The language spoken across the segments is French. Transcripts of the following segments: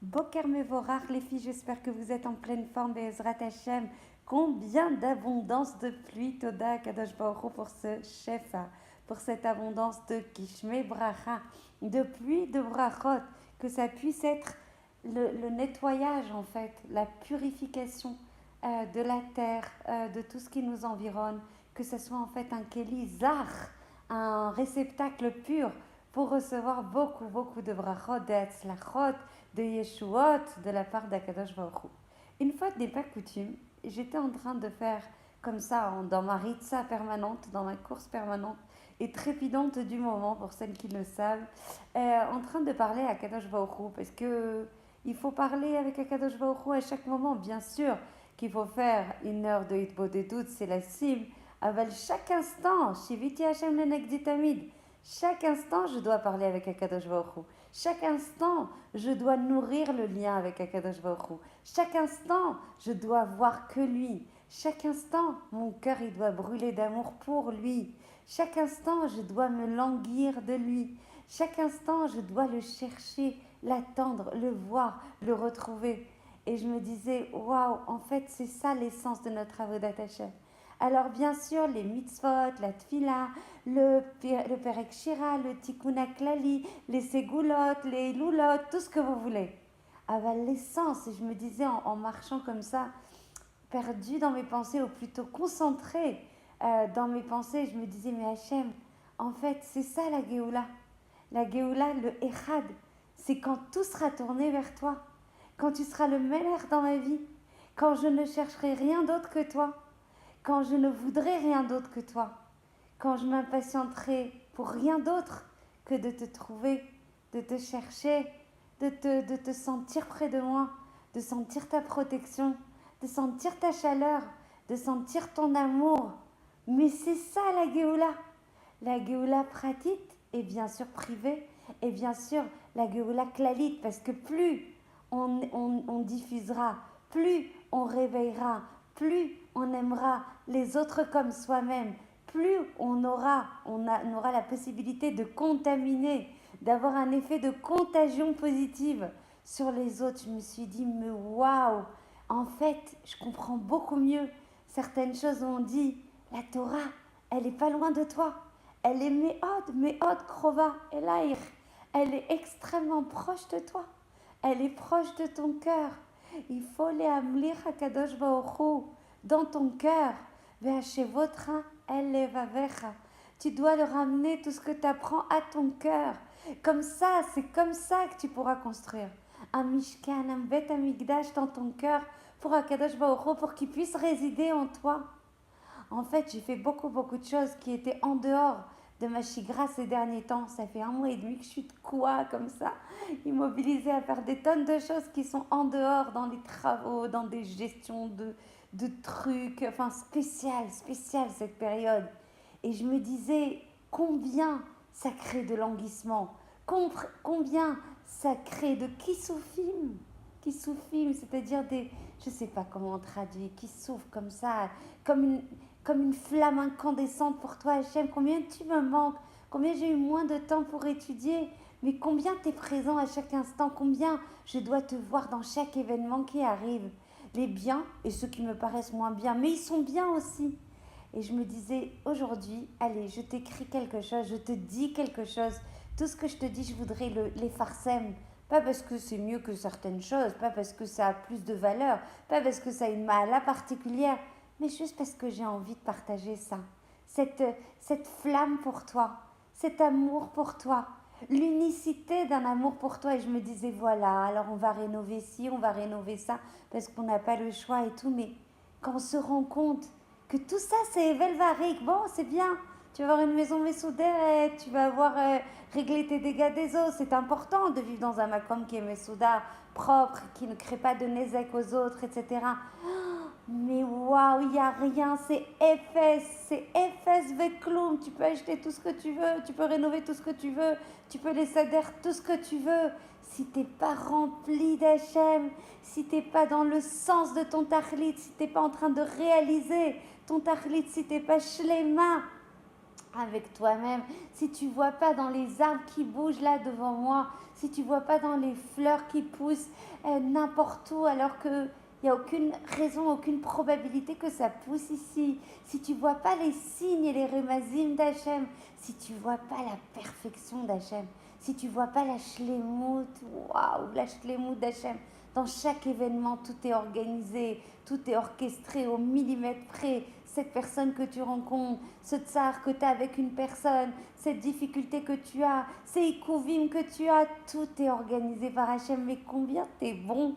Boker Mevorach, les filles, j'espère que vous êtes en pleine forme, Be'ezrat Hashem. Combien d'abondance de pluie, Toda Kadosh Baruch Hu, pour ce Shefa, pour cette abondance de Kishme Bracha, de pluie, de Brachot, que ça puisse être le nettoyage en fait, la purification de la terre, de tout ce qui nous environne, que ce soit en fait un Keli Zach, un réceptacle pur pour recevoir beaucoup, beaucoup de brachot, de tzlachot, de yeshuot de la part d'Akadosh Baruch Hu. Une fois n'est pas coutume, j'étais en train de faire comme ça, dans ma ritza permanente, dans ma course permanente et trépidante du moment, pour celles qui le savent, en train de parler à Akadosh Baruch Hu, parce que il faut parler avec Akadosh Baruch Hu à chaque moment, bien sûr qu'il faut faire une heure de hitbodedut, c'est la cible, aval chaque instant, shiviti Hashem lenegdi tamid, chaque instant, je dois parler avec Akadosh Baruch Hu. Chaque instant, je dois nourrir le lien avec Akadosh Baruch Hu. Chaque instant, je dois voir que lui. Chaque instant, mon cœur, il doit brûler d'amour pour lui. Chaque instant, je dois me languir de lui. Chaque instant, je dois le chercher, l'attendre, le voir, le retrouver. Et je me disais, waouh, en fait, c'est ça l'essence de notre Avodat Hashem. Alors bien sûr, les mitzvot, la tfila, le perek shira, le tikkun klali, les segulot, les loulot, tout ce que vous voulez. Avec l'essence, et je me disais en marchant comme ça, perdue dans mes pensées, ou plutôt concentrée dans mes pensées, je me disais, mais Hachem, en fait, c'est ça la Géoula. La Géoula, le Echad, c'est quand tout sera tourné vers toi, quand tu seras le meilleur dans ma vie, quand je ne chercherai rien d'autre que toi, quand je ne voudrais rien d'autre que toi, quand je m'impatienterai pour rien d'autre que de te trouver, de te chercher, de te sentir près de moi, de sentir ta protection, de sentir ta chaleur, de sentir ton amour. Mais c'est ça la Géoula pratique et bien sûr privée, et bien sûr la Géoula klalite, parce que plus on diffusera, plus on réveillera, plus on aimera les autres comme soi-même, plus on aura la possibilité de contaminer, d'avoir un effet de contagion positive sur les autres. Je me suis dit, mais waouh, en fait, je comprends beaucoup mieux certaines choses où on dit, la Torah, elle est pas loin de toi. Elle est méhod, krova, elaïr. Elle est extrêmement proche de toi. Elle est proche de ton cœur. Il faut les amlir Hakadosh Baruch Hu dans ton cœur. Ve'ashevotra el levavecha. Tu dois le ramener tout ce que tu apprends à ton cœur. Comme ça, c'est comme ça que tu pourras construire un mishkan, un bet amigdash dans ton cœur pour Hakadosh Baruch Hu, pour qu'il puisse résider en toi. En fait, j'ai fait beaucoup, beaucoup de choses qui étaient en dehors de ma chigra ces derniers temps. Ça fait 1 mois et demi que je suis de quoi comme ça, immobilisée à faire des tonnes de choses qui sont en dehors, dans les travaux, dans des gestions de trucs, enfin spécial cette période. Et je me disais combien ça crée de languissement, combien ça crée de kissoufim, c'est-à-dire des, je sais pas comment on traduit, qui souffrent comme ça, comme une flamme incandescente pour toi, Hachem. Combien tu me manques, combien j'ai eu moins de temps pour étudier, mais combien tu es présent à chaque instant, combien je dois te voir dans chaque événement qui arrive. Les biens et ceux qui me paraissent moins bien, mais ils sont bien aussi. Et je me disais, aujourd'hui, allez, je t'écris quelque chose, je te dis quelque chose. Tout ce que je te dis, je voudrais les farsem. Pas parce que c'est mieux que certaines choses, pas parce que ça a plus de valeur, pas parce que ça a une mala particulière, mais juste parce que j'ai envie de partager ça. Cette flamme pour toi, cet amour pour toi, l'unicité d'un amour pour toi. Et je me disais, voilà, alors on va rénover ci, on va rénover ça, parce qu'on n'a pas le choix et tout. Mais quand on se rend compte que tout ça, c'est Velvarik, bon, c'est bien. Tu vas avoir une maison messoudère, tu vas avoir réglé tes dégâts des eaux. C'est important de vivre dans un macom qui est messouda, propre, qui ne crée pas de nezek aux autres, etc. Mais waouh, il n'y a rien, c'est FS Vekloum. Tu peux acheter tout ce que tu veux, tu peux rénover tout ce que tu veux, tu peux les céder tout ce que tu veux. Si t'es pas rempli d'Hachem, si t'es pas dans le sens de ton tachlit, si t'es pas en train de réaliser ton tachlit, si t'es pas shlema, avec toi-même, si tu ne vois pas dans les arbres qui bougent là devant moi, si tu ne vois pas dans les fleurs qui poussent n'importe où alors qu'il n'y a aucune raison, aucune probabilité que ça pousse ici, si tu ne vois pas les signes et les remazim d'Hachem, si tu ne vois pas la perfection d'Hachem, si tu ne vois pas la shlemut, waouh, la shlemut d'Hachem, dans chaque événement, tout est organisé, tout est orchestré au millimètre près. Cette personne que tu rencontres, ce tsar que tu as avec une personne, cette difficulté que tu as, ces ikouvim que tu as, tout est organisé par Hachem. Mais combien t'es bon!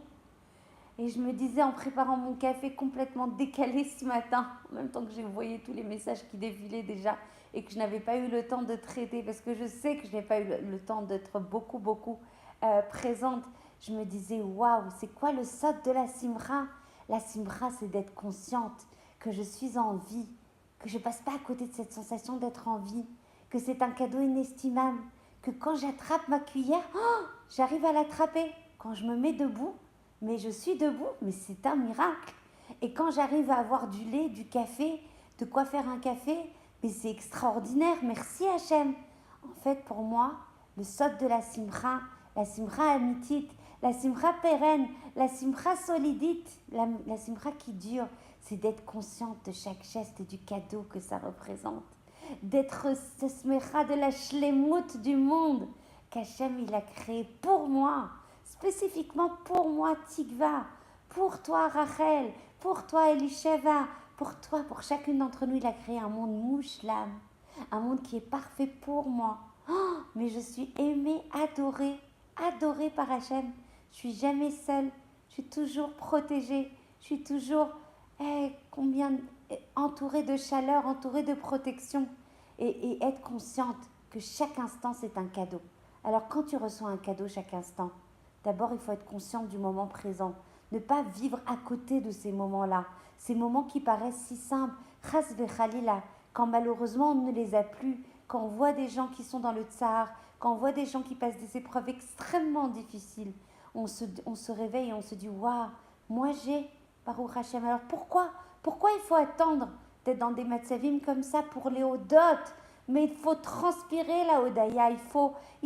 Et je me disais en préparant mon café complètement décalé ce matin, en même temps que je voyais tous les messages qui défilaient déjà et que je n'avais pas eu le temps de traiter, parce que je sais que je n'ai pas eu le temps d'être beaucoup présente, je me disais waouh, c'est quoi le sot de la simra? La simra, c'est d'être consciente que je suis en vie, que je passe pas à côté de cette sensation d'être en vie, que c'est un cadeau inestimable, que quand j'attrape ma cuillère, oh, j'arrive à l'attraper. Quand je me mets debout, mais je suis debout, mais c'est un miracle. Et quand j'arrive à avoir du lait, du café, de quoi faire un café, mais c'est extraordinaire, merci Hachem. En fait, pour moi, le sot de la simra amitique, la simra pérenne, la simra solidite, la simra qui dure, c'est d'être consciente de chaque geste et du cadeau que ça représente. D'être ce smecha de la shlemut du monde qu'Hachem il a créé pour moi, spécifiquement pour moi Tikva, pour toi Rachel, pour toi Elisheva, pour toi, pour chacune d'entre nous, il a créé un monde mouchlam, un monde qui est parfait pour moi. Oh, mais je suis aimée, adorée par Hachem. Je suis jamais seule, je suis toujours protégée, je suis toujours entourée de chaleur, entourée de protection. Et être consciente que chaque instant c'est un cadeau. Alors quand tu reçois un cadeau chaque instant, d'abord il faut être consciente du moment présent. Ne pas vivre à côté de ces moments-là. Ces moments qui paraissent si simples. Chas vechalila, quand malheureusement on ne les a plus, quand on voit des gens qui sont dans le tsar, quand on voit des gens qui passent des épreuves extrêmement difficiles, on se réveille et on se dit waouh, moi j'ai Baruch Hashem. Alors pourquoi il faut attendre d'être dans des matzavim comme ça pour les Hodot? Mais il faut transpirer la Hodaya, il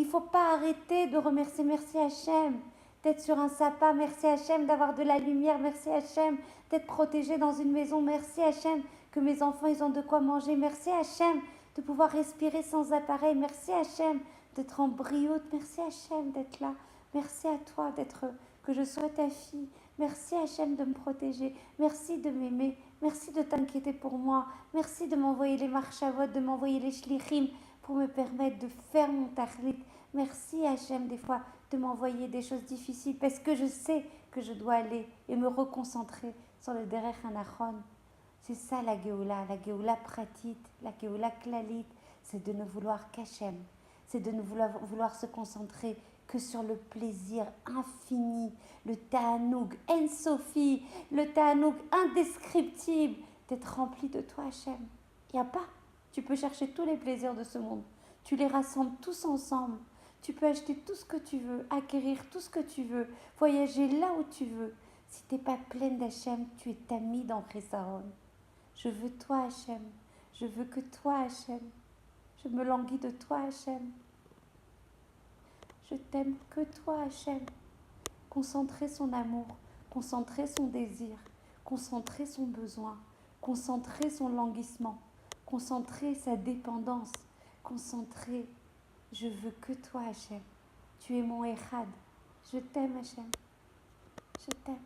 faut pas arrêter de remercier, merci Hachem, d'être sur un sapin, merci Hachem, d'avoir de la lumière, merci Hachem, d'être protégé dans une maison, merci Hachem, que mes enfants ils ont de quoi manger, merci Hachem, de pouvoir respirer sans appareil, merci Hachem, d'être en brioute, merci Hachem d'être là, merci à toi que je sois ta fille, merci Hachem de me protéger, merci de m'aimer, merci de t'inquiéter pour moi, merci de m'envoyer les marchavot, de m'envoyer les shlichim pour me permettre de faire mon tachlit, merci Hachem des fois de m'envoyer des choses difficiles parce que je sais que je dois aller et me reconcentrer sur le derech hanachon. C'est ça la Géoula pratique, la Géoula klalit, c'est de ne vouloir qu'Hachem, c'est de ne vouloir se concentrer que sur le plaisir infini, le ta'anoug en-sofi, le ta'anoug indescriptible d'être rempli de toi Hachem. Il n'y a pas, tu peux chercher tous les plaisirs de ce monde, tu les rassembles tous ensemble, tu peux acheter tout ce que tu veux, acquérir tout ce que tu veux, voyager là où tu veux. Si tu n'es pas pleine d'Hachem, tu es tamis dans Chessaron. Je veux toi Hachem, je veux que toi Hachem, je me languis de toi Hachem. Je t'aime que toi Hachem. Concentrer son amour, concentrer son désir, concentrer son besoin, concentrer son languissement, concentrer sa dépendance, concentrer. Je veux que toi Hachem. Tu es mon Echad. Je t'aime Hachem. Je t'aime.